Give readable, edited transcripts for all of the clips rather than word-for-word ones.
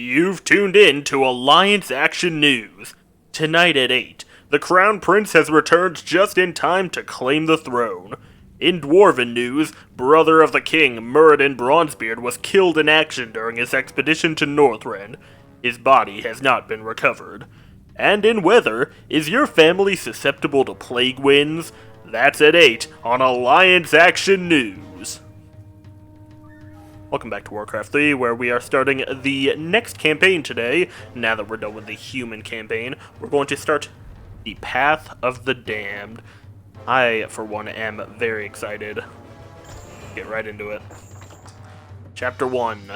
You've tuned in to Alliance Action News. Tonight at 8, the Crown Prince has returned just in time to claim the throne. In Dwarven news, brother of the king, Muradin Bronzebeard, was killed in action during his expedition to Northrend. His body has not been recovered. And in weather, is your family susceptible to plague winds? That's at 8 on Alliance Action News. Welcome back to Warcraft 3, where we are starting the next campaign today. Now that we're done with the human campaign, we're going to start the Path of the Damned. I, for one, am very excited. Get right into it. Chapter 1.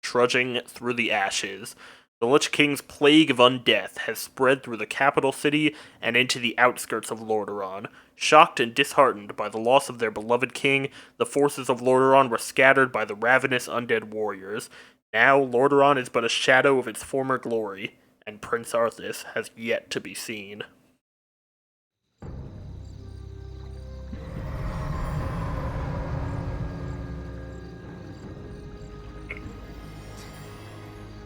Trudging Through the Ashes. The Lich King's plague of undeath has spread through the capital city and into the outskirts of Lordaeron. Shocked and disheartened by the loss of their beloved king, the forces of Lordaeron were scattered by the ravenous undead warriors. Now, Lordaeron is but a shadow of its former glory, and Prince Arthas has yet to be seen.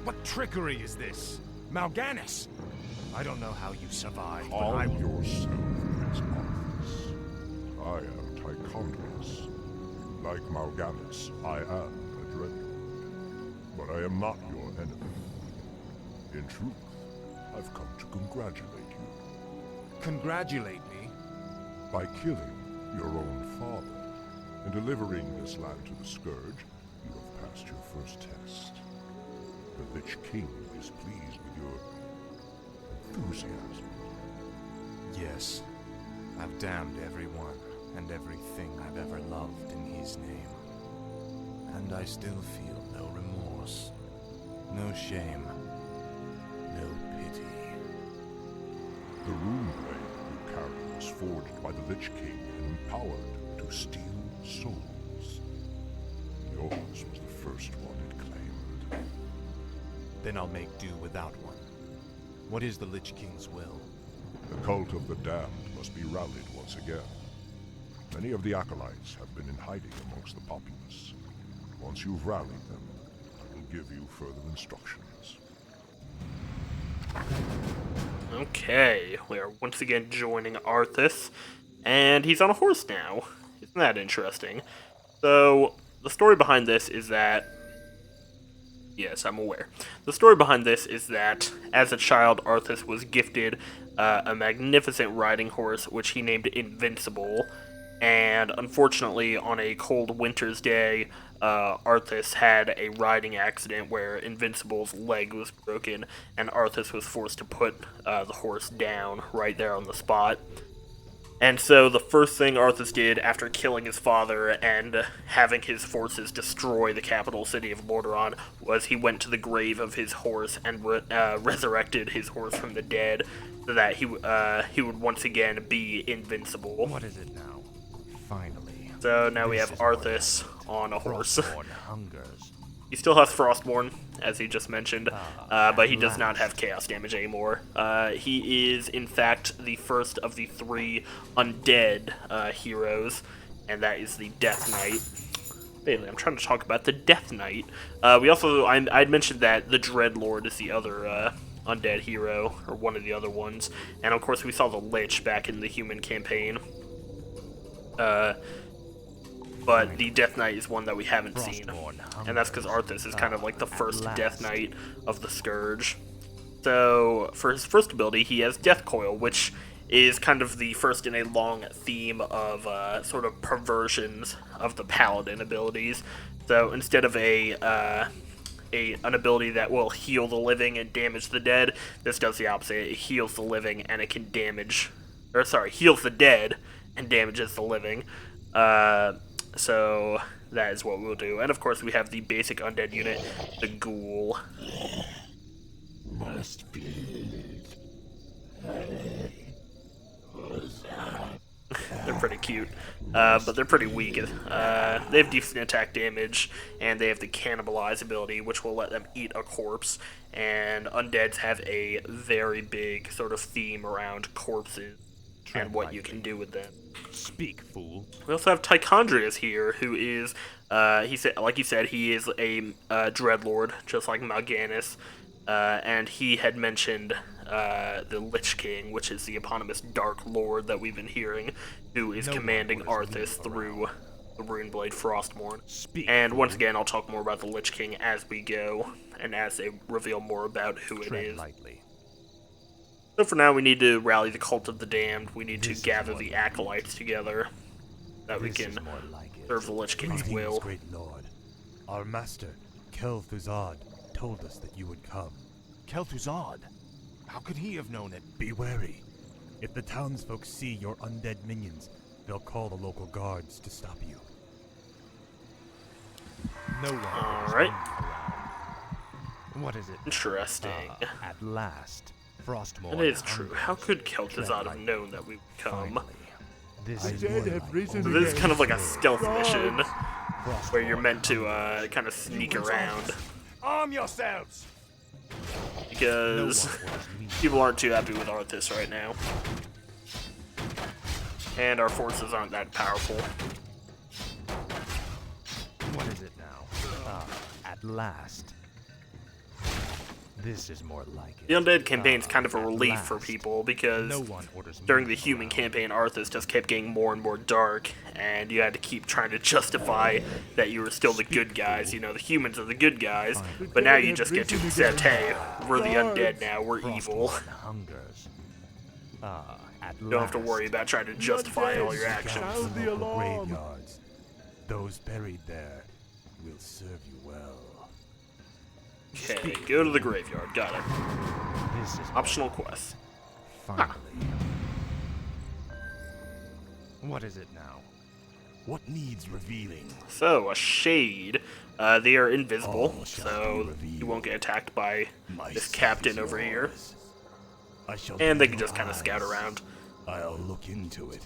What trickery is this? Mal'Ganis! I don't know how you survived, but Calm yourself, Prince Arthas. I am Tychondrius. Like Mal'Ganis, I am a Dreadlord. But I am not your enemy. In truth, I've come to congratulate you. Congratulate me? By killing your own father and delivering this land to the Scourge, you have passed your first test. The Lich King is pleased with your enthusiasm. Yes. I've damned everyone and everything I've ever loved in his name. And I still feel no remorse, no shame, no pity. The rune blade you carry was forged by the Lich King and empowered to steal souls. Yours was the first one it claimed. Then I'll make do without one. What is the Lich King's will? The cult of the damned must be rallied once again. Many of the acolytes have been in hiding amongst the populace. Once you've rallied them, I will give you further instructions. Okay, we are once again joining Arthas, and he's on a horse now. Isn't that interesting? So, the story behind this is that... Yes, I'm aware. The story behind this is that, as a child, Arthas was gifted a magnificent riding horse, which he named Invincible, and unfortunately, on a cold winter's day, Arthas had a riding accident where Invincible's leg was broken, and Arthas was forced to put the horse down right there on the spot. And so the first thing Arthas did after killing his father and having his forces destroy the capital city of Lordaeron was he went to the grave of his horse and resurrected his horse from the dead so that he would once again be invincible. What is it now? Finally. So now we have Arthas on a horse. Frostborn hungers. He still has Frostborn, as he just mentioned, but he does not have Chaos damage anymore. He is, in fact, the first of the 3 undead heroes, and that is the Death Knight. Bailey, I'm trying to talk about the Death Knight. I'd mentioned that the Dreadlord is the other undead hero, or one of the other ones, and of course we saw the Lich back in the human campaign. But the Death Knight is one that we haven't seen, and that's because Arthas is kind of like the first Death Knight of the Scourge. So, for his first ability, he has Death Coil, which is kind of the first in a long theme of sort of perversions of the Paladin abilities. So, instead of an ability that will heal the living and damage the dead, this does the opposite. It heals the living and it can heals the dead and damages the living. So that is what we'll do. And of course we have the basic undead unit, the Ghoul. Must be. They're pretty cute, but they're pretty weak. They have decent attack damage, and they have the Cannibalize ability, which will let them eat a corpse. And undeads have a very big sort of theme around corpses and what you can do with them. Speak, fool. We also have Tichondrius here, who is, he said, like you said, he is a Dreadlord, just like Mal'Ganis, and he had mentioned the Lich King, which is the eponymous Dark Lord that we've been hearing, who is commanding Arthas through the Runeblade Frostmourne. And once again, I'll talk more about the Lich King as we go, and as they reveal more about who it is. So for now, we need to rally the Cult of the Damned. We need to gather the Acolytes together, that we can serve the Lich King's will. Great Lord. Our master, Kel'Thuzad, told us that you would come. Kel'Thuzad? How could he have known it? Be wary. If the townsfolk see your undead minions, they'll call the local guards to stop you. No one. Alright. What is it? Interesting. At last. Frostmourne. It is true. How could Kel'Thuzad have known that we would come? This The dead have risen So this is again. kind of like a stealth mission, where you're meant to kind of sneak around, Arm yourselves! because people aren't too happy with Arthas right now. And our forces aren't that powerful. What is it now? At last. This is more like it. The Undead campaign's kind of a relief for people, because No one orders me during the human campaign, Arthas just kept getting more and more dark, and you had to keep trying to justify that you were still the good guys. You know, the humans are the good guys, but now you just get to accept, hey, we're the Undead now, we're evil. hungers. At You don't have to worry about trying to justify all your actions. Sound the alarm. Graveyards. Those buried there will serve you well. Okay, go to the graveyard, got it. This is Optional quest. finally. What is it now? What needs revealing? So, a shade. They are invisible, All shall so be revealed. you won't get attacked by My this sight captain is over here. yours. I shall And they be can your just kind of scout eyes. around. I'll look into it.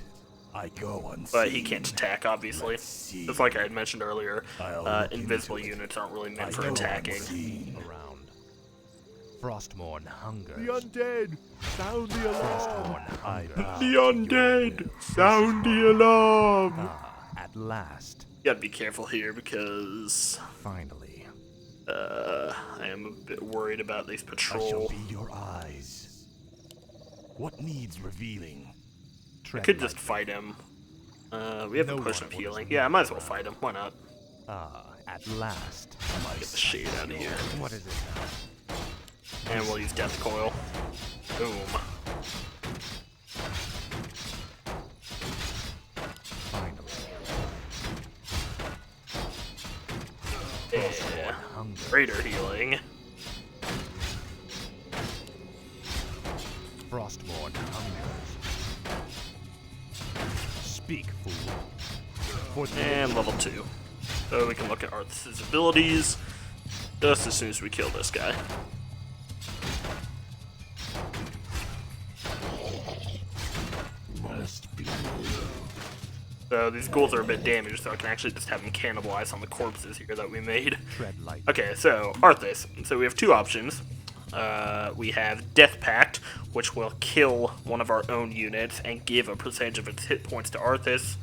I go unseen. But he can't attack, obviously. Let's see. Just like I had mentioned earlier, I'll look invisible into it. units aren't really I meant for go attacking. unseen. Around. Frostmourne hungers. The undead! Sound the alarm! Frostmourne hungers. The undead! Sound the alarm! At last. You gotta be careful here, because Finally. I am a bit worried about this I shall patrol. be your eyes. What needs revealing? I could just fight him. We have a No potion one of healing. orders Yeah, I might as well fight him. Why not? At last. Get the shade out of here. What is it now? And we'll use Death Coil. Boom. Finally. Yeah. Hunger. Greater healing. Frostmourne hungers. Speak, fool. For the And level 2. So we can look at Arthas' abilities just as soon as we kill this guy. So these ghouls are a bit damaged, so I can actually just have them cannibalize on the corpses here that we made. tread light. Okay, so Arthas. So we have two options. We have Death Pact, which will kill one of our own units and give a percentage of its hit points to Arthas.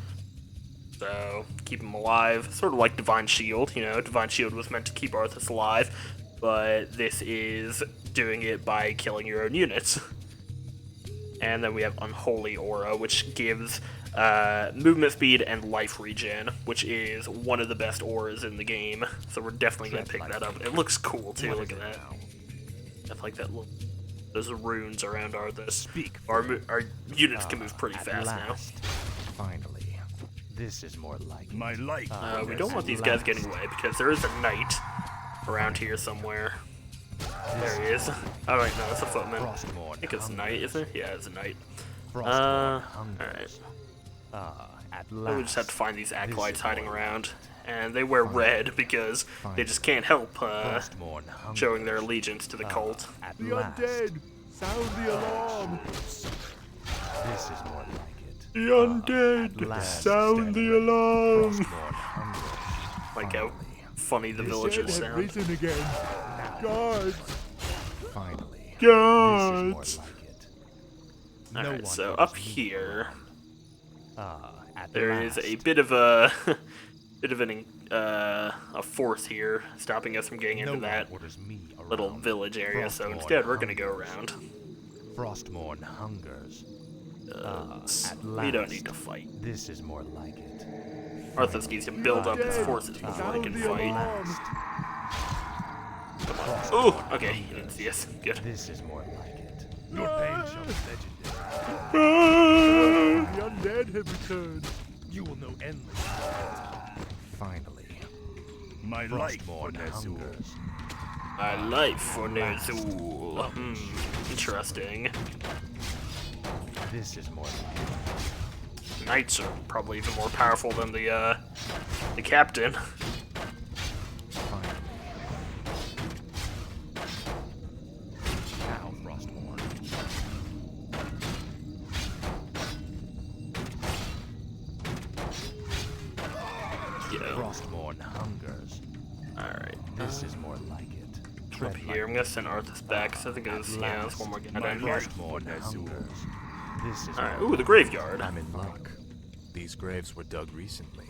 So keep him alive, sort of like Divine Shield. You know, Divine Shield was meant to keep Arthas alive, but this is doing it by killing your own units. And then we have Unholy Aura, which gives movement speed and life regen, which is one of the best auras in the game. So we're definitely gonna pick that up. It looks cool too. Look at that. I like that little those runes around Arthas. Speak. Our units can move pretty At fast now. last. Finally. This is more like it. My life. We don't want these guys getting away because there is a knight around here somewhere. There he is. Oh wait, no, it's a footman. I Frostmourne think it's a knight, isn't it? Yeah, it's a knight. Frostmourne Alright. At So last. we just have to find these acolytes is hiding more around. And they wear red because they just can't help Frostmourne hungers. showing their allegiance to the cult. At The last. undead! Sound the alarm! This is more like it. The undead! last. Sound the alarm! Frostmourne hungers. Like how funny the The villagers dead have sound. risen again! Guards! Finally. Guards! This is more like it. No Alright, one so orders up me here, There is a bit of a a force here stopping us from getting into that little village area. So instead, we're gonna go around. Frostmourne hungers. We don't need to fight. This is more like it. Arthas needs to build up his forces before he can fight. Ooh, okay, he didn't see us. Good. This is more like it. Your pain shall be legendary. The undead have returned. You will know endless. Finally. My life for Frostmourne hungers. My life for Ner'zhul. Interesting. This is more like it. Knights are probably even more powerful than the captain. Finally. Now, Frostmourne. Yeah. Frostmourne hungers. Alright. This is more like it. Up here, I'm gonna send Arthas back, so I think there's one more guy down here. Frostmourne hungers. This is Alright, more ooh, the graveyard. I'm in luck. These graves were dug recently.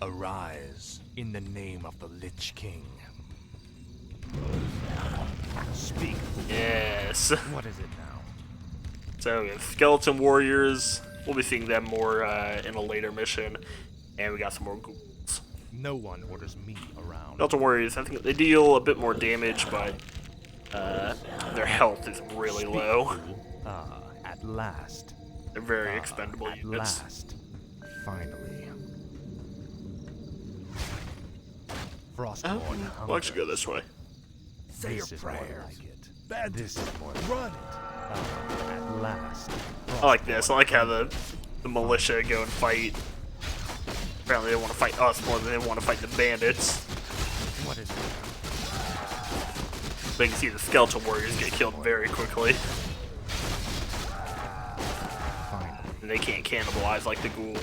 Arise in the name of the Lich King. Speak. Yes. What is it now? So we have skeleton warriors. We'll be seeing them more in a later mission. And we got some more ghouls. No one orders me around. Skeleton warriors, I think they deal a bit more damage, but their health is really low. At last. They're very expendable At units. last. Finally. Frostmourne hungers. We'll actually go this way. Say your This is more prayers. like it. Bandits, This is more like run! At last. I like this. I like how the militia go and fight. Apparently they want to fight us more than they want to fight the bandits. What is it? But you can see the skeleton warriors get killed very quickly. Finally. And they can't cannibalize like the ghoul.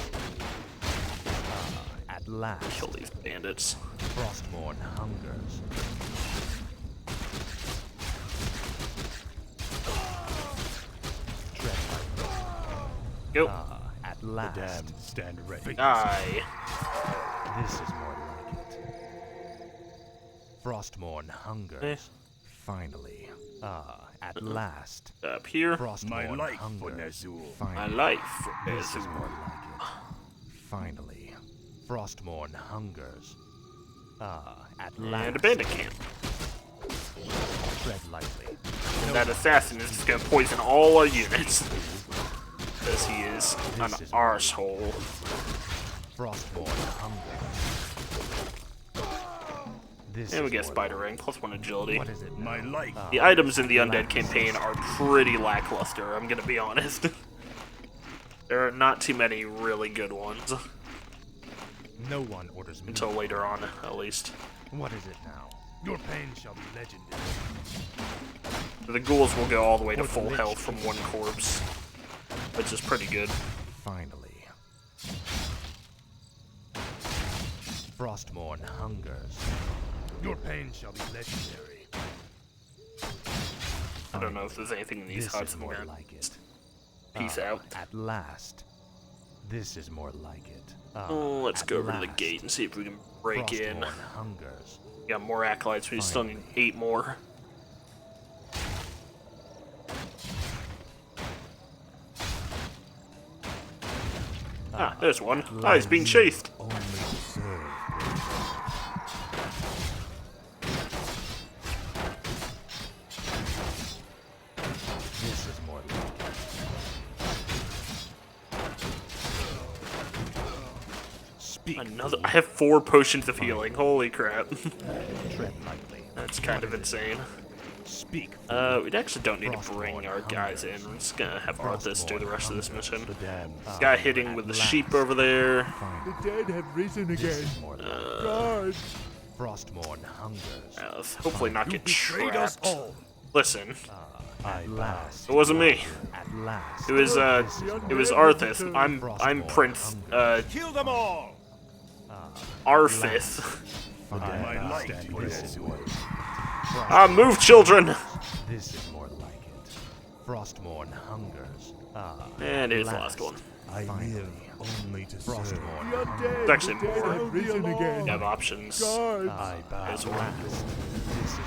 At last. Kill these bandits. Frostmourne hungers. Tread lightly. Go. At last. The damned stand ready. Die. This is more like it. Frostmourne hungers. Finally. At last. Up here. My Frostmourne life for hungers. Ner'zhul. My Finally. life. This is is more like it. Finally. Frostmourne hungers. At and last. a bandit camp. Tread lightly. And that assassin is just gonna poison all our units. Because he is an This is- arsehole. Frostmourne hungers. This And we is get more Spider like Ring, plus 1 agility. What is it? My life. The items in the Undead campaign are pretty lackluster, I'm gonna be honest. There are not too many really good ones. No one orders me. Until later on, at least. What is it now? Your pain shall be legendary. The ghouls will go all the way to full health from 1 corpse, which is pretty good. Finally. Frostmourne hungers. Your pain shall be legendary. I don't know if there's anything in these This huts is I'm more gonna like it. peace out. At last. This is more like it. Let's at go over to the last. gate and see if we can break in. Frostmourne hungers. We got more acolytes, we still need 8 more. Ah, there's one. Ah, he's being chased. Only serve. This is more like it. Speak. Another. I have 4 potions of healing. Holy crap. Tread lightly. That's kind of insane. Speak. We actually don't need to bring our guys in. We're just gonna have Arthas do the rest of this mission. The damned. Guy hitting with the sheep over there. The dead have risen again. This is more like it. God. Frostmourne hungers. Let's hopefully not get Betrayed us trapped. all. Listen, At last. it wasn't me. At last. It was Arthas. I'm Prince Kill them all. Arthas. My life for This is Ner'zhul. more. Move, children. This is more like it. Frostmourne hungers. And here's the last. last one. I live only to serve. It's actually more. I've risen again. You have options Guards! I bow as well. last. This is more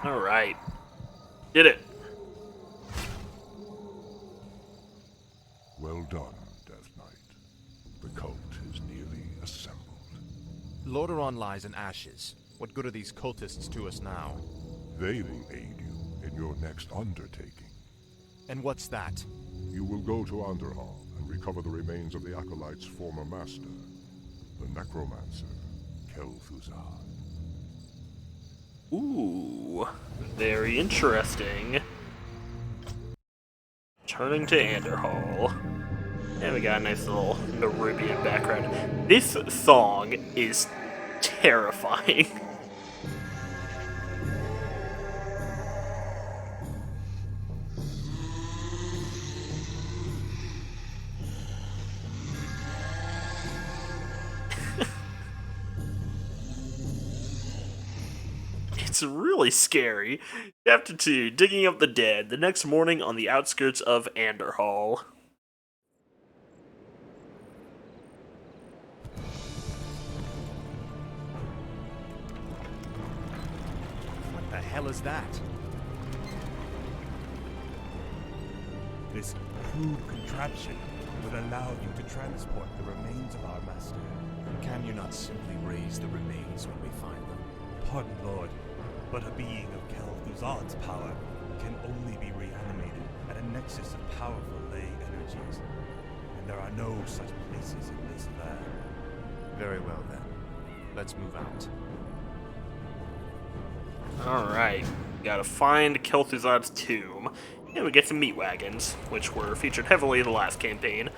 like Alright. Did it. Well done, Death Knight. The cult is nearly assembled. Lordaeron lies in ashes. What good are these cultists to us now? They will aid you in your next undertaking. And what's that? You will go to Underhall and recover the remains of the Acolyte's former master, the Necromancer, Kel'Thuzad. Ooh. Very interesting. Turning to Anderhall. And we got a nice little Nerubian background. This song is terrifying. It's really scary. Chapter 2, Digging Up the Dead, the next morning on the outskirts of Anderhall. What the hell is that? This crude contraption would allow you to transport the remains of our master. Can you not simply raise the remains when we find them? Pardon, Lord, but a being of Kel'Thuzad's power can only be reanimated at a nexus of powerful ley energies, and there are no such places in this land. Very well then. Let's move out. Alright, gotta find Kel'Thuzad's tomb. And we get some meat wagons, which were featured heavily in the last campaign.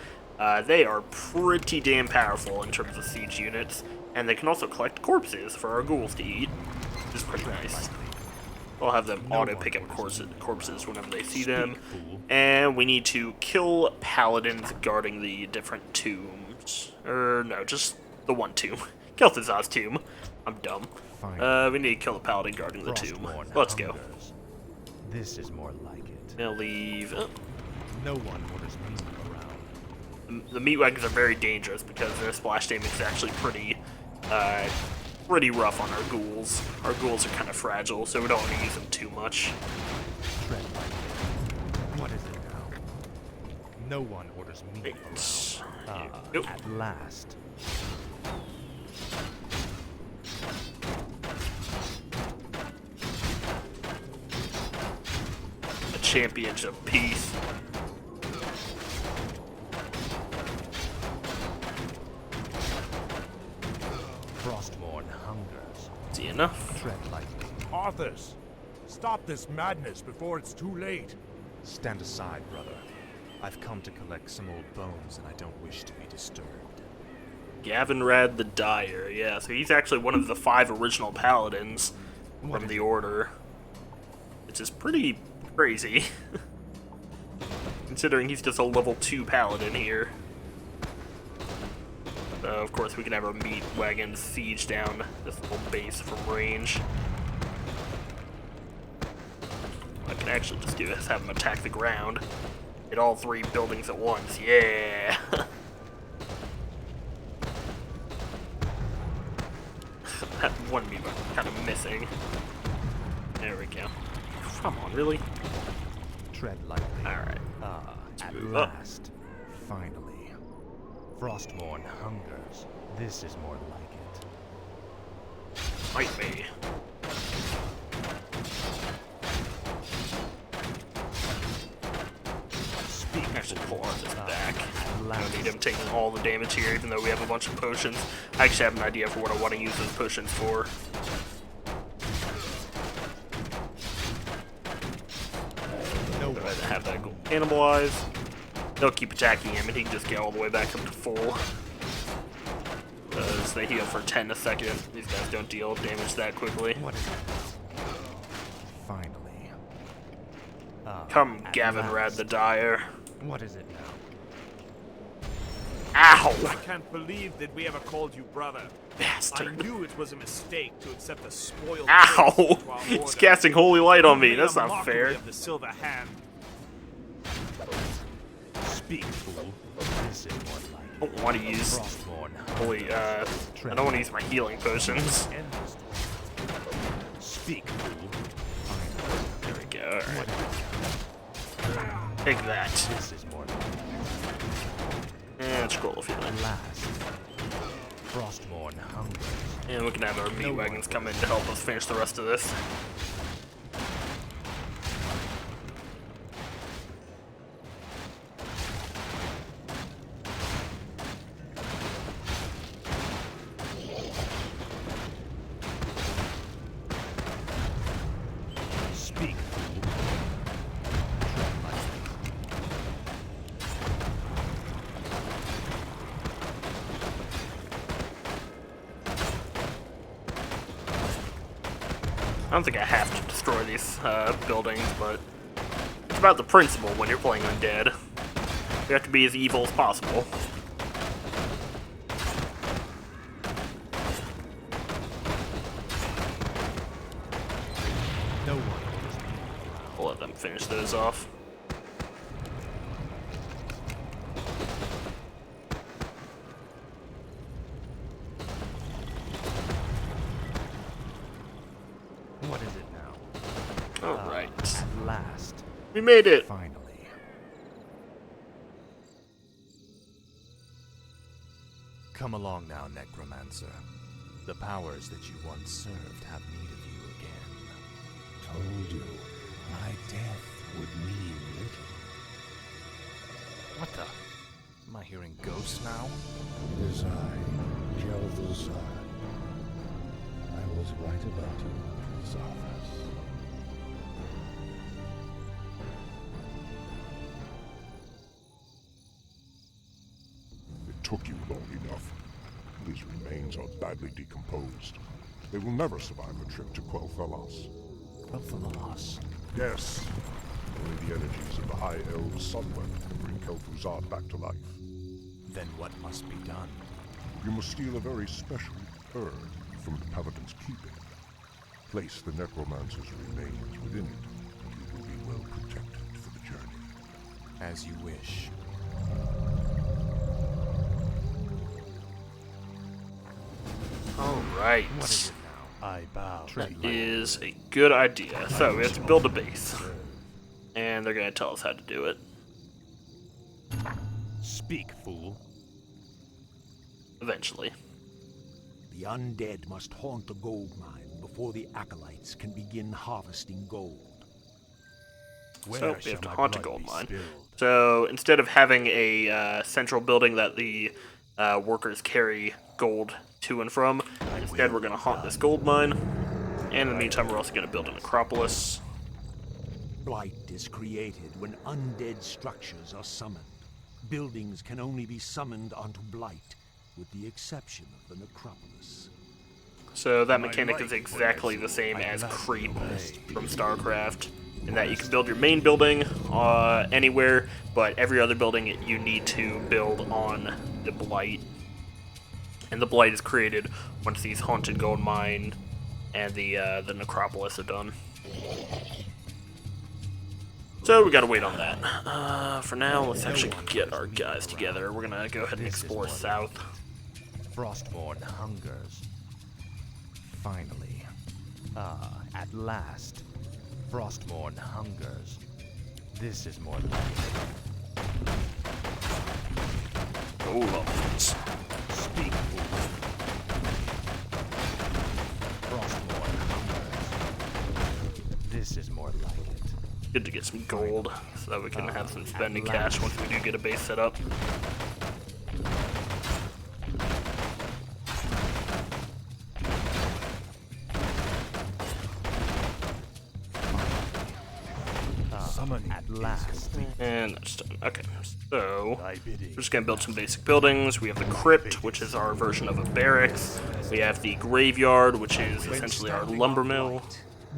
They are pretty damn powerful in terms of siege units, and they can also collect corpses for our ghouls to eat, which is pretty nice. We'll have them auto-pick up corpses whenever they see them. And we need to kill paladins guarding the different tombs. Or, no, just the one tomb. Kel'Thuzad's tomb. I'm dumb. We need to kill the paladin guarding the tomb. Let's go. This is more like it. Now leave. No one orders me around. The meat wagons are very dangerous because their splash damage is actually pretty rough on our ghouls. Our ghouls are kind of fragile, so we don't want to use them too much. Tread lightly. What is it now? No one orders me around. Nope. At last. A champions of peace. Frostmourne hungers. Is he enough? Tread lightly. Arthas! Stop this madness before it's too late! Stand aside, brother. I've come to collect some old bones, and I don't wish to be disturbed. Gavinrad the Dyer, yeah, so he's actually one of the 5 original paladins from the Order. Which is pretty crazy. Considering he's just a level 2 paladin here. So, of course, we can have our meat wagons siege down this little base from range. I can actually just do this, have them attack the ground. Hit all 3 buildings at once, yeah! That one meat wagon kind of missing. There we go. Come on, really? Tread lightly. Alright. At move up. last. Finally. Frostmourne hungers. This is more like it. Fight me. Actually pull Arthas back. I don't need him taking all the damage here, even though we have a bunch of potions. I actually have an idea for what I want to use those potions for. No Go one. ahead and have that go cannibalize. They'll keep attacking him, and he can just get all the way back up to full. Because they heal for 10 a second. These guys don't deal damage that quickly. What is it? Finally. Come, At Gavinrad last. the Dyer. What is it now? Ow! I can't believe that we ever called you brother. I Bastard. knew it was a mistake to accept a spoiled Ow! prince into our He's order. casting holy light on me. You made That's a not mockery fair. Of the silver hand. Speak, fool. This is more like I don't want to use. Frostborn. Holy, I don't want to use my healing potions. End the story. Speak, fool. There we go. Alright. Take that. This is more like And scroll of healing. last. Frostborn hunger. And we can have our meat wagons come in to help us finish the rest of this. Speak, fool. Tread lightly. I don't think I have to destroy these buildings, but it's about the principle when you're playing undead. You have to be as evil as possible. No one orders me around. We'll let them finish those off. What is it now? Alright. At last. We made it! Finally. Come along now, Necromancer. The powers that you once served have need of you again. Told you, my death would mean little. What the? Am I hearing ghosts now? It is I, Kel'Thuzad. I was right about you, Arthas. It took you long enough. These remains are badly decomposed. They will never survive a trip to Coil. Quel'Thalas. Yes. Only the energies of the High Elves' Sunweapon can bring Kel'Thuzad back to life. Then what must be done? You must steal a very special herb from the Paladin's keeping. Place the Necromancer's remains within it, and you will be well protected for the journey. As you wish. Alright. What is it now? I bow. That is a good idea. So we have to build a base. And they're going to tell us how to do it. Speak, fool. Eventually. The undead must haunt the gold mine before the acolytes can begin harvesting gold. So we have to haunt a gold mine. So instead of having a central building that the workers carry gold to and from, instead we're going to haunt this gold mine. And in the meantime, we're also going to build an acropolis. Blight is created when undead structures are summoned. Buildings can only be summoned onto blight, with the exception of the necropolis. So that mechanic is exactly the same as creep from StarCraft, in that you can build your main building anywhere, but every other building you need to build on the blight. And the blight is created once these haunted gold mine and the necropolis are done. So we gotta wait on that. For now, let's actually get our guys together. We're gonna go ahead and explore south. Frostborn hungers. Finally. Ah, at last. Frostborn hungers. This is more like Gold options. Speak, fool. Frostborn hungers. This is more like it. Good to get some gold, so that we can have some spending cash once we do get a base set up. At last. And that's done. Okay, so Thy bidding. we're just gonna build some basic buildings. We have the crypt, which is our version of a barracks. We have the graveyard, which is essentially our lumber mill.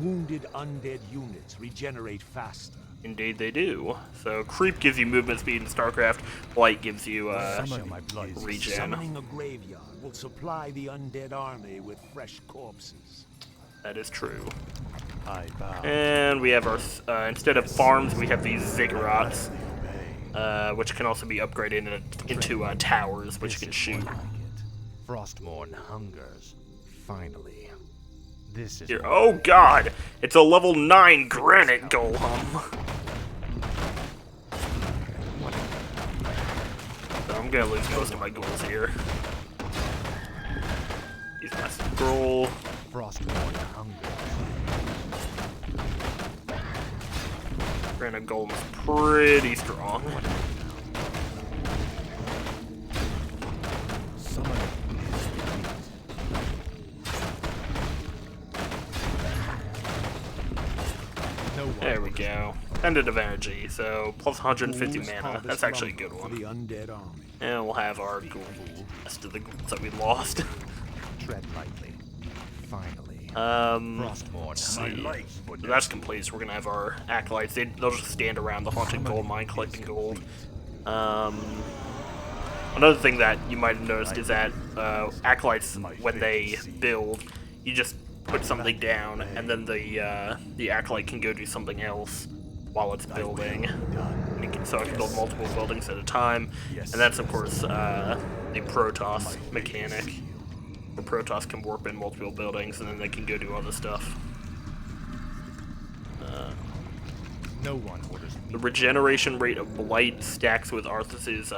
Wounded undead units regenerate faster. Indeed they do. So creep gives you movement speed in StarCraft. Blight gives you My blood is regen. Summoning a graveyard will supply the undead army with fresh corpses. That is true. I bow. And we have our instead of farms, we have these ziggurats. which can also be upgraded into towers, which can shoot. Frostmourne hungers. Finally. This is Here. Oh god! It's a level 9 granite golem! So I'm gonna lose most of my ghouls here. Use my scroll. Frostmourne hungers. Granite golem's pretty strong. There we go. Pendant of energy, so plus 150 mana. That's actually a good one. The undead army. And we'll have our ghoul rest of the ghouls that we lost. Tread lightly. Finally. Let's see. So that's complete, so we're gonna have our acolytes. They'll just stand around the haunted gold mine collecting gold. Another thing that you might have noticed is that acolytes, when they build, you just put something down, and then the acolyte can go do something else while it's building. And so it can build multiple buildings at a time, and that's of course the Protoss mechanic. The Protoss can warp in multiple buildings, and then they can go do other stuff. No one orders me. The regeneration rate of Blight stacks with Arthas'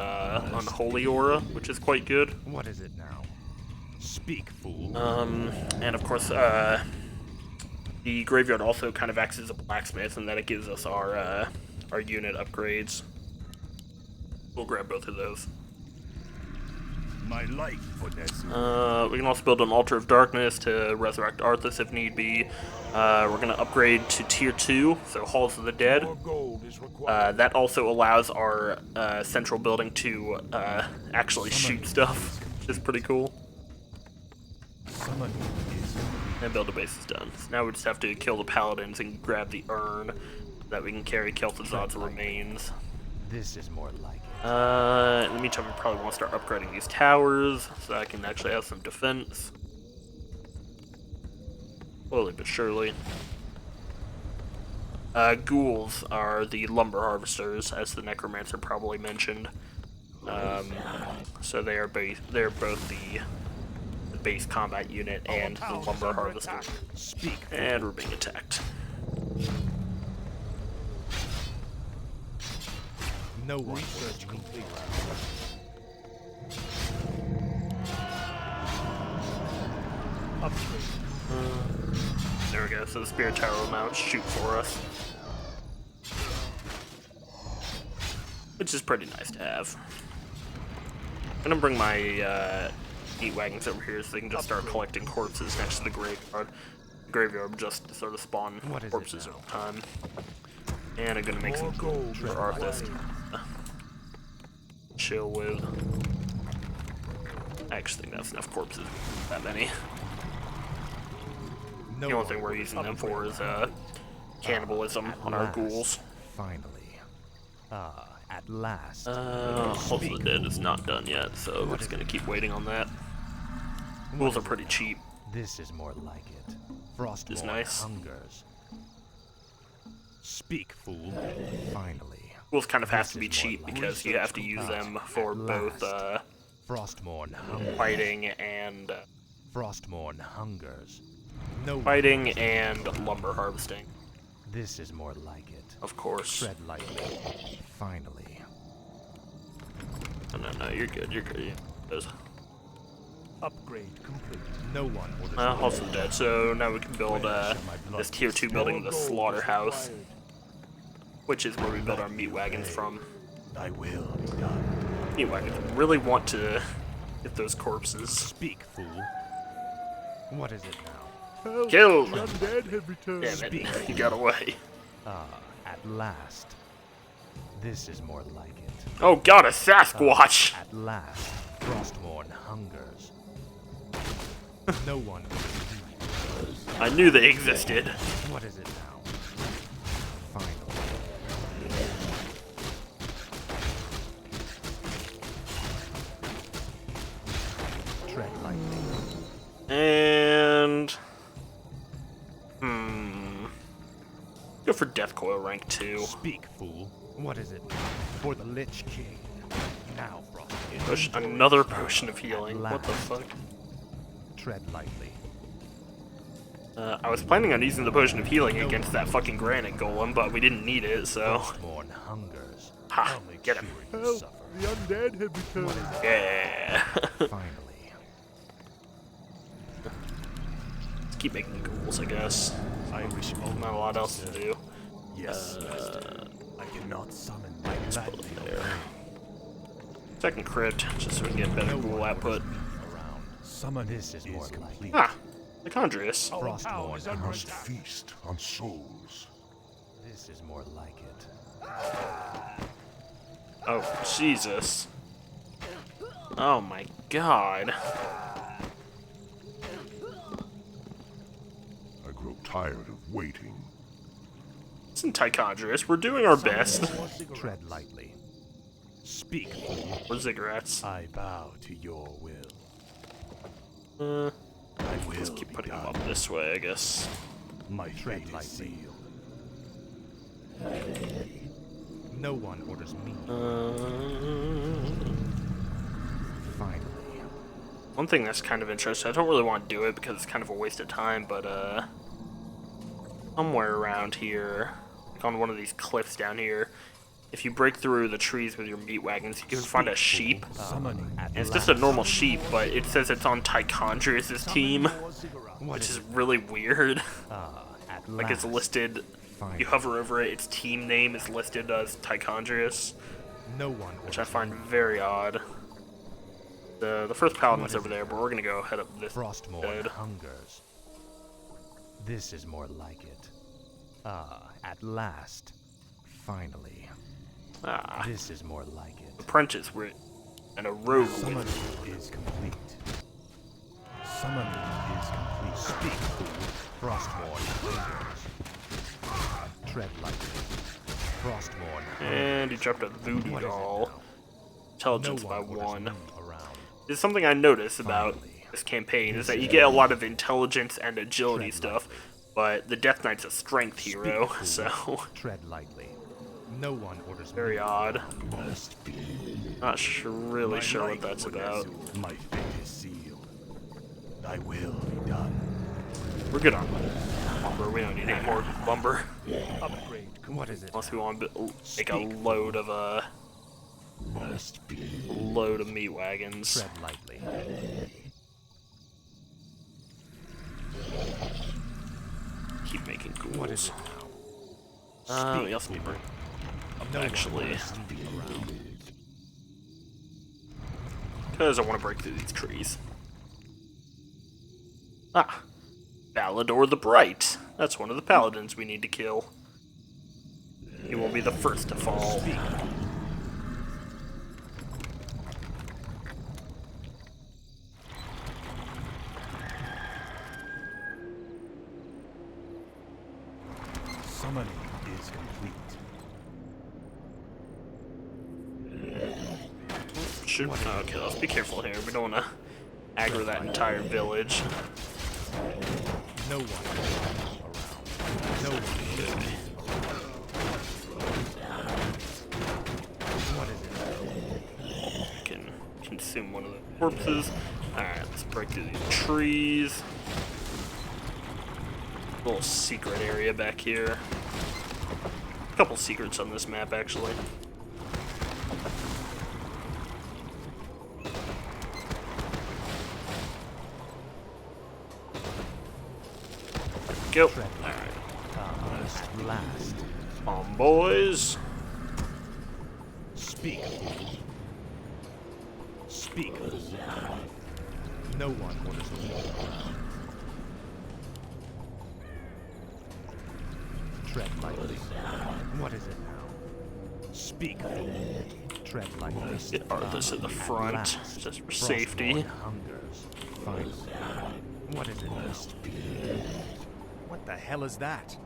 Unholy Aura, which is quite good. What is it now? Speak, fool. And of course, the graveyard also kind of acts as a blacksmith, and then it gives us our unit upgrades. We'll grab both of those. My life for this. We can also build an Altar of Darkness to resurrect Arthas if need be. We're going to upgrade to Tier 2, so Halls of the Dead. More gold is required. That also allows our central building to actually shoot stuff, which is pretty cool. And build a base is done. So now we just have to kill the paladins and grab the urn so that we can carry Kel'Thuzad's remains. This is more like it. In the meantime, we probably want to start upgrading these towers so I can actually have some defense. Slowly but surely. Ghouls are the lumber harvesters, as the necromancer probably mentioned. So they are both the base combat unit and the lumber harvester. And we're being attacked. No one research complete. There we go. So the spirit tower will now shoot for us, which is pretty nice to have. I'm gonna bring my meat wagons over here so they can just start collecting corpses next to the graveyard. The graveyard will just sort of spawn corpses all the time. And I'm gonna make some gold for Arthas to chill with. I actually think that's enough corpses. That many. The only thing we're using them for is cannibalism on our ghouls. Finally. At last. Halls of the Dead is not done yet, so we're just gonna keep waiting on that. Ghouls are pretty cheap. This is more like it. Frostmourne Is nice. hungers. Speak, fool. Finally. Ghouls kind of have to be cheap because you have to use them for both Frostmourne hungers. fighting and Frostmourne hungers. No fighting and lumber harvesting. This is more like it. Of course. Tread lightly. Finally. No, you're good. You're good. There's Upgrade complete. No one orders. Halls of the Dead. So now we can build this Tier 2 building, the Slaughterhouse, which is where we build our meat wagons from. Thy will be done. Meat wagons really want to get those corpses. Speak, fool. What is it now? Kill! The undead have returned. Damn it, he got away. At last. This is more like it. Oh god, a Sasquatch! At last. Frostmourne hungers. No one. I knew they existed. What is it now? Finally. Tread lightly. And... Go for Death Coil rank 2. Speak, fool. What is it? For the Lich King. Now, Frost. Push another potion of healing. What the fuck? Tread lightly. I was planning on using the potion of healing against that fucking granite golem, but we didn't need it, so... Frostmourne hungers. Ha! Get him. Help! The undead have returned. Yeah! Finally. Let's keep making ghouls, I guess. I wish only Not a lot else to do. Yes, Master. I cannot summon my Put gladly it there. obey. Second crypt, just so we can get better ghoul output. Around. Summon This is more complete. Ah! Lycandrius. Frostmourne I hungers. must feast on souls. This is more like it. Oh, Jesus. Oh my god. I grow tired of waiting. Listen, Lycandrius, we're doing our best. Tread lightly. Speak, We're ziggurats. I bow to your will. Uh, I will let's keep be putting them done. up this way, I guess. My Tread fate is lightly. sealed. No one orders me. Finally. One thing that's kind of interesting, I don't really want to do it because it's kind of a waste of time, but somewhere around here, like on one of these cliffs down here, if you break through the trees with your meat wagons, you can find a sheep. Summoning At And it's just a normal sheep, but it says it's on Lycandrius' team, which is really weird. At Like it's last. listed, you hover over it, its team name is listed as Lycandrius, No one which I orders find me. very odd. The first paladin's over there, but we're gonna go head up this Frostmourne bed. hungers. This is more like it. At last. Finally. Ah, This is more like it. apprentice, we're and a rogue. Summoning is complete. Summoning is complete. Speak, Frostmourne hungers. Tread lightly. Frostmourne hungers. And he dropped a voodoo What is it doll. now? Intelligence No by orders one. me around. There's something I noticed about Finally. this campaign is that you get a lot of intelligence and agility Tread stuff, but the Death Knight's a strength hero, fool. so Tread lightly. No one orders very me. odd. Not really My sure what life that's will about. answer. My fate is sealed. Thy will be done. We're good on lumber. We don't need any more lumber Upgrade. What is it? unless we want to make a load of meat wagons. Tread lightly. Keep making What is ghouls. it now? We also need more. No Actually, one orders me around. because I want to break through these trees. Ah, Balador the Bright. That's one of the paladins we need to kill. He will be the first to fall. Summoning is complete. Should, okay, let's be careful here. We don't want to aggro that entire village. No one around. No one. What is it? Can consume one of the corpses. Alright, let's break through these trees. Little secret area back here. A couple secrets on this map, actually. Go. Alright. At last. On, boys. Speak. Speak. No one orders me. Tread lightly. What is it now? Speak. Tread lightly. Get Arthas at the front, last. just for safety. Frostmourne hungers. Finally. What is it now? What the hell is that?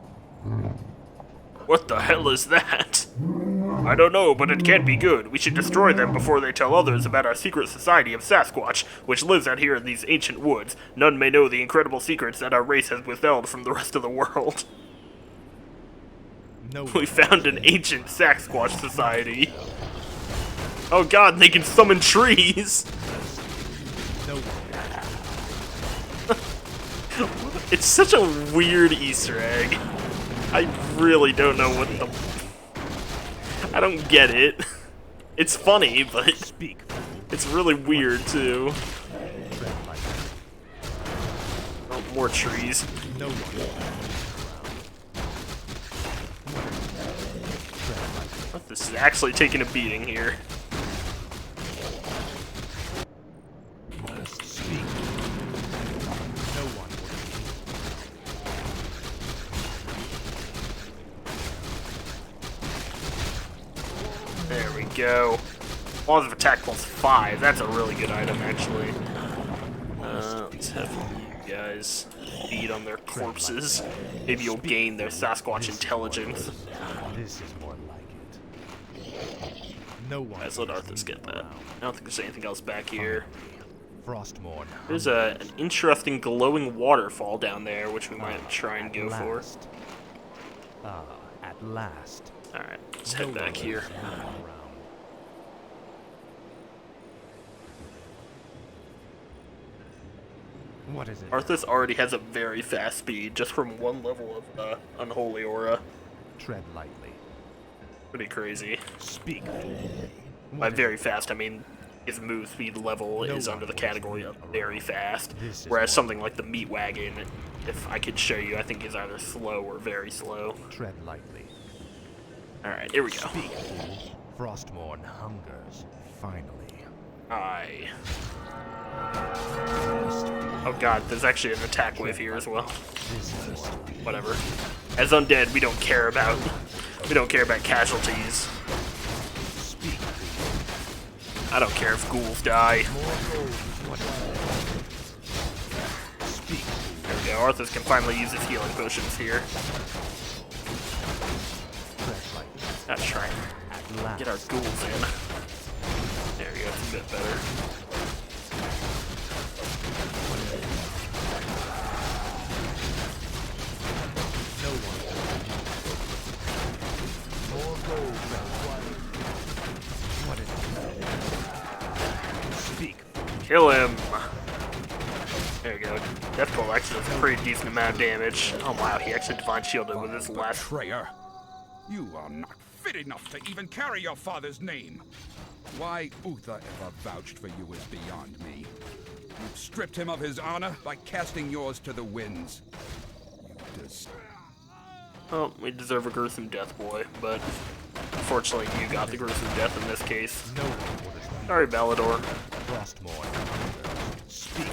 What the hell is that? I don't know, but it can't be good. We should destroy them before they tell others about our secret society of Sasquatch, which lives out here in these ancient woods. None may know the incredible secrets that our race has withheld from the rest of the world. No We one found an ancient Sasquatch society. Oh god, they can summon trees! no one It's such a weird Easter egg. I really don't know what the... I don't get it. It's funny, but speak. it's really weird too. Tread lightly. Oh, more trees. No one. This is actually taking a beating here. Speak. No one There we go. Laws of attack +5. That's a really good item, actually. Let's have you guys feed on their corpses. Maybe you'll gain their Sasquatch intelligence. This is more like it. No one. Guys, let Arthas get that. I don't think there's anything else back here. Frostmourne. There's an interesting glowing waterfall down there, which we might try and go for. At last. Alright, let's head back here. What is it? Arthas already has a very fast speed, just from one level of Unholy Aura. Tread lightly. Pretty crazy. Speak. By very fast, I mean his move speed level is under the category of very fast, whereas something like the Meat Wagon, if I could show you, I think is either slow or very slow. Tread lightly. Alright, here we go. Speak. Frostmourne hungers. Finally. I... Oh god, there's actually an attack wave here as well. Whatever. As undead, we don't care about casualties. I don't care if ghouls die. There we go. Arthas can finally use his healing potions here. Let's try and get our ghouls in. There we go. It's a bit better. Kill him! There you go. Death Toll actually does a pretty decent amount of damage. Oh wow, he actually Divine Shielded with his last... Betrayer! You are not fit enough to even carry your father's name. Why Uther ever vouched for you is beyond me. You've stripped him of his honor by casting yours to the winds. You Well, we deserve a gruesome death, boy, but unfortunately you got the gruesome death in this case. Sorry, Balador. Frostmourne. Speak.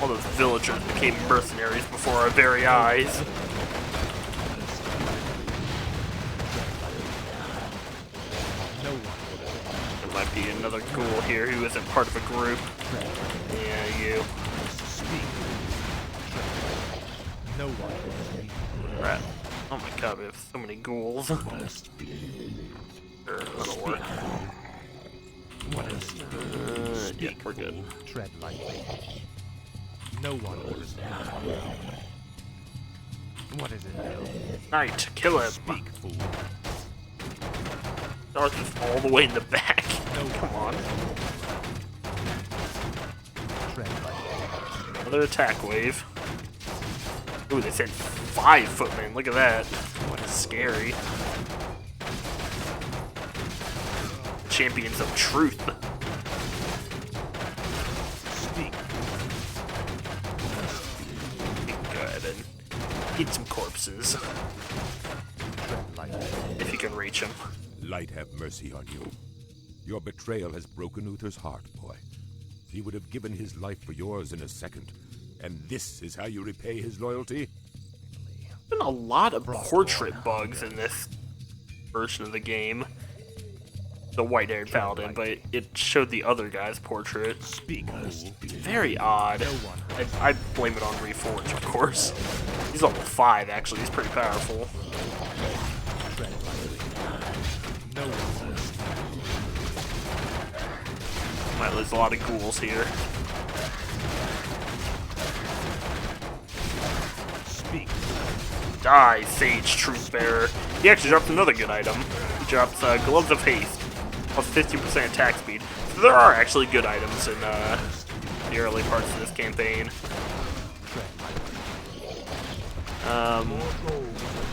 All those villagers became mercenaries before our very eyes. There might be another ghoul here who isn't part of a group. Yeah, you. No one. Right. Oh my god, we have so many ghouls. Sure, that'll work. Yeah, we're good. Tread lightly. No one orders me. What is it? Knight, kill him. Speak, fool. Arthas all the way in the back. No, come on. Tread lightly. Another attack wave. Ooh, they said 5 footmen. Look at that. What is scary. Champions of truth. Speak. Go ahead and eat some corpses. Tread lightly. If you can reach them. Light have mercy on you. Your betrayal has broken Uther's heart, boy. He would have given his life for yours in a second. And this is how you repay his loyalty? There's been a lot of portrait bugs in this version of the game. The white-haired paladin, but it showed the other guy's portrait. Speak, fool. Very odd. I blame it on Reforge, of course. He's level 5, actually. He's pretty powerful. Tread lightly. No one. Might lose a lot of ghouls here. Speak. Die, Sage Truthbearer. He actually dropped another good item. He drops Gloves of Haste, plus 50% attack speed. So there are actually good items in the early parts of this campaign.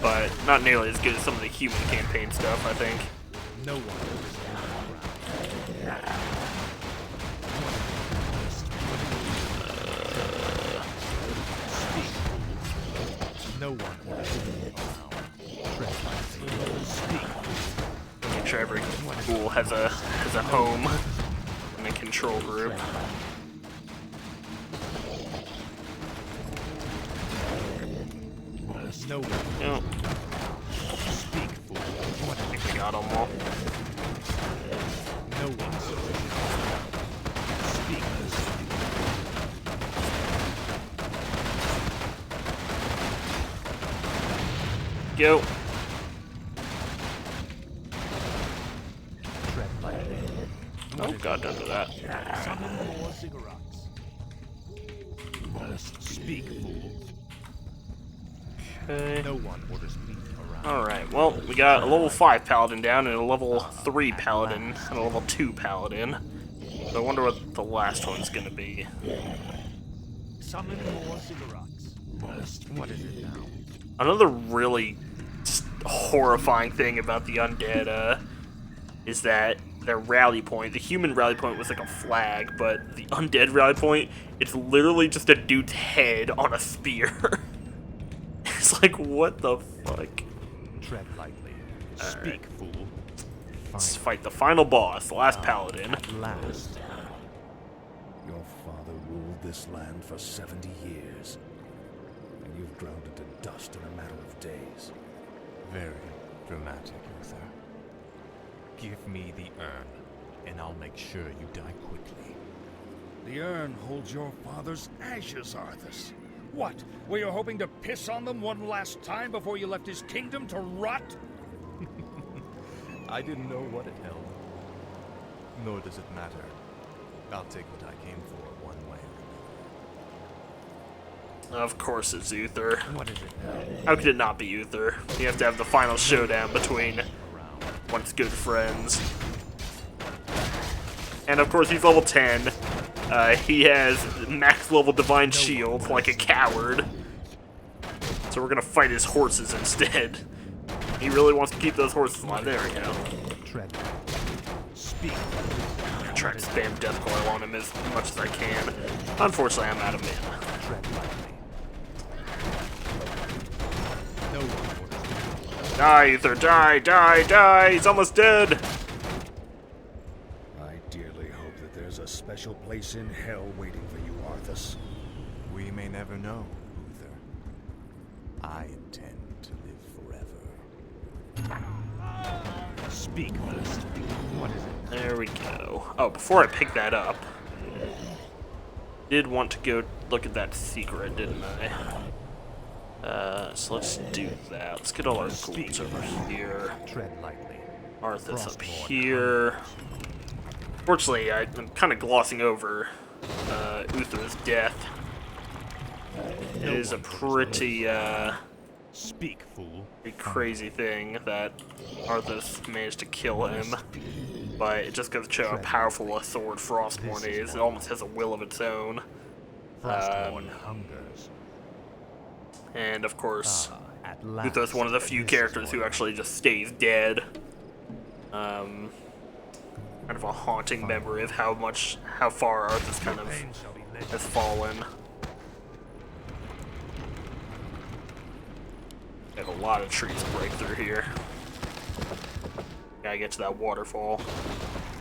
But not nearly as good as some of the human campaign stuff, I think. No one. No one. Make sure every ghoul has a home and a control group. No one. Yep. Speak, fool. I think we got them all. No one. Speak. Go. Tread lightly. Oh god, don't do that. More cigarettes. Speak, fool. Okay. No one orders me around. Alright, well, we got a level 5 paladin down and a level 3 paladin and a level 2 paladin. So I wonder what the last one's gonna be. Summon more cigarettes. What is it now? Another really horrifying thing about the undead is that their rally point, the human rally point was like a flag, but the undead rally point, it's literally just a dude's head on a spear. It's like, what the fuck? Tread lightly. Speak, fool. Let's fight the final boss, the last paladin. At last. Your father ruled this land for 70 years, and you've ground it to dust in a matter of days. Very dramatic, Uther. Give me the urn, and I'll make sure you die quickly. The urn holds your father's ashes, Arthas. What? Were you hoping to piss on them one last time before you left his kingdom to rot? I didn't know what it held. Nor does it matter. I'll take what I came for one way or Of course it's Uther. another. What is it now? How could it not be Uther? You have to have the final showdown between once good friends. And of course he's level 10. He has max level divine shield like a coward. So we're gonna fight his horses instead. He really wants to keep those horses alive. There we go. Tread. Speak. I'm gonna try to spam Death Coil on him as much as I can. Unfortunately, I'm out of mana. Tread lightly. No one orders me. Die, Uther, die, die, die! He's almost dead! I dearly hope that there's a special place in hell waiting for you, Arthas. We may never know, Uther. I intend to live forever. Speak first. What is it? There we go. Oh, before I pick that up, did want to go look at that secret, didn't I? So let's do that. Let's get all our ghouls over here. Tread lightly. Arthas up here. Fortunately, I'm kind of glossing over Uther's death. It is a pretty Speak, fool. crazy thing that Arthas managed to kill him. But it just goes to show how powerful a sword Frostborn is. It almost has a will of its own. Frostborn hungers. And of course, At last. Uther's one of the few characters who actually just stays dead. Kind of a haunting memory of how far Arthas kind of has fallen. We have a lot of trees to break through here. Gotta get to that waterfall.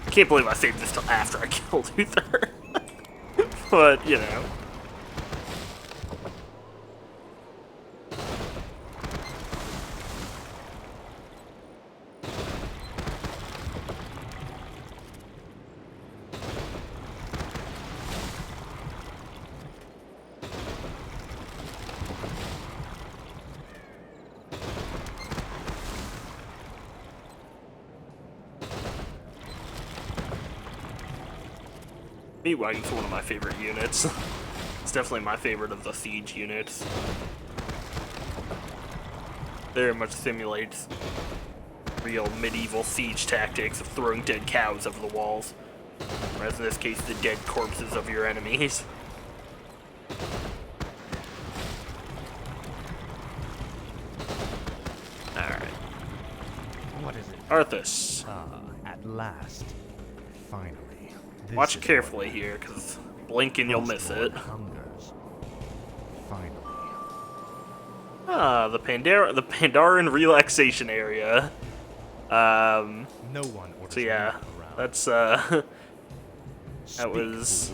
I can't believe I saved this till after I killed Uther. But, you know. Meatwagon's one of my favorite units. It's definitely my favorite of the siege units. Very much simulates real medieval siege tactics of throwing dead cows over the walls. Whereas in this case, the dead corpses of your enemies. Alright. What is it? Arthas. At last. Finally. This Watch is carefully what here, because blink and you'll miss it. hungers. Finally. Ah, the Pandaren relaxation area. No one orders So yeah, me around. that's that was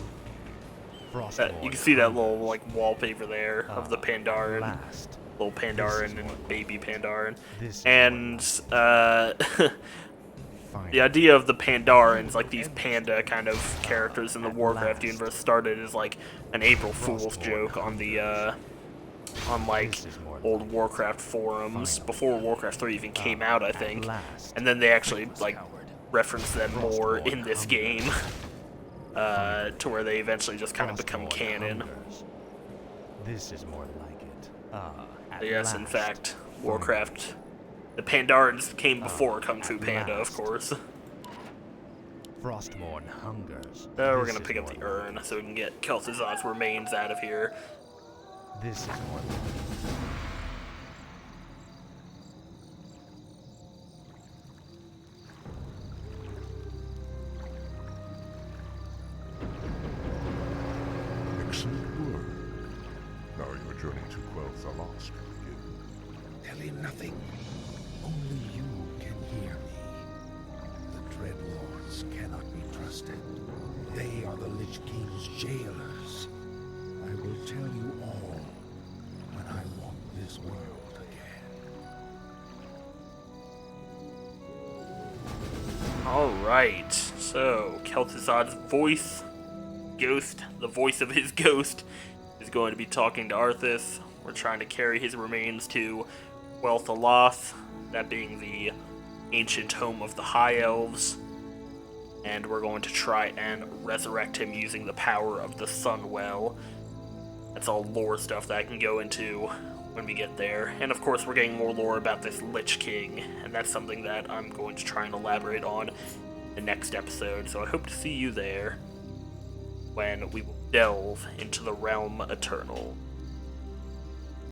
Frostborn you can see that hungers. little like wallpaper there of the Pandaren, Last. little Pandaren and baby Pandaren, This is and Finally. the idea of the Pandarans, like these panda kind of characters in the Warcraft last. universe, started as like an April Fool's joke on the on like This is more old Warcraft forums before Warcraft 3 even came out, I think, last. and then they actually like Coward. reference them more Frostborn in this game, to where they eventually just kind of become Frostborn canon. hungers. This is more like it. At Yes, in last. fact, Warcraft, the Pandarans came before Kung Fu Panda, of last. course. Frostborn hungers. So we're This gonna is pick up more the like urn so we can get Kel'Thuzad's remains out of here. This is more like Excellent work. Now your journey to Quel'Tha can begin. Tell him nothing. Only you can hear me. The Dread Lords cannot be trusted. They are the Lich King's jailers. I will tell you all when I walk this world again. Alright, so Kel'Thuzad's voice, ghost, the voice of his ghost, is going to be talking to Arthas. We're trying to carry his remains to Quel'Tha, that being the ancient home of the High Elves, and we're going to try and resurrect him using the power of the Sunwell. That's all lore stuff that I can go into when we get there. And of course, we're getting more lore about this Lich King, and that's something that I'm going to try and elaborate on in the next episode. So I hope to see you there when we will delve into the Realm Eternal.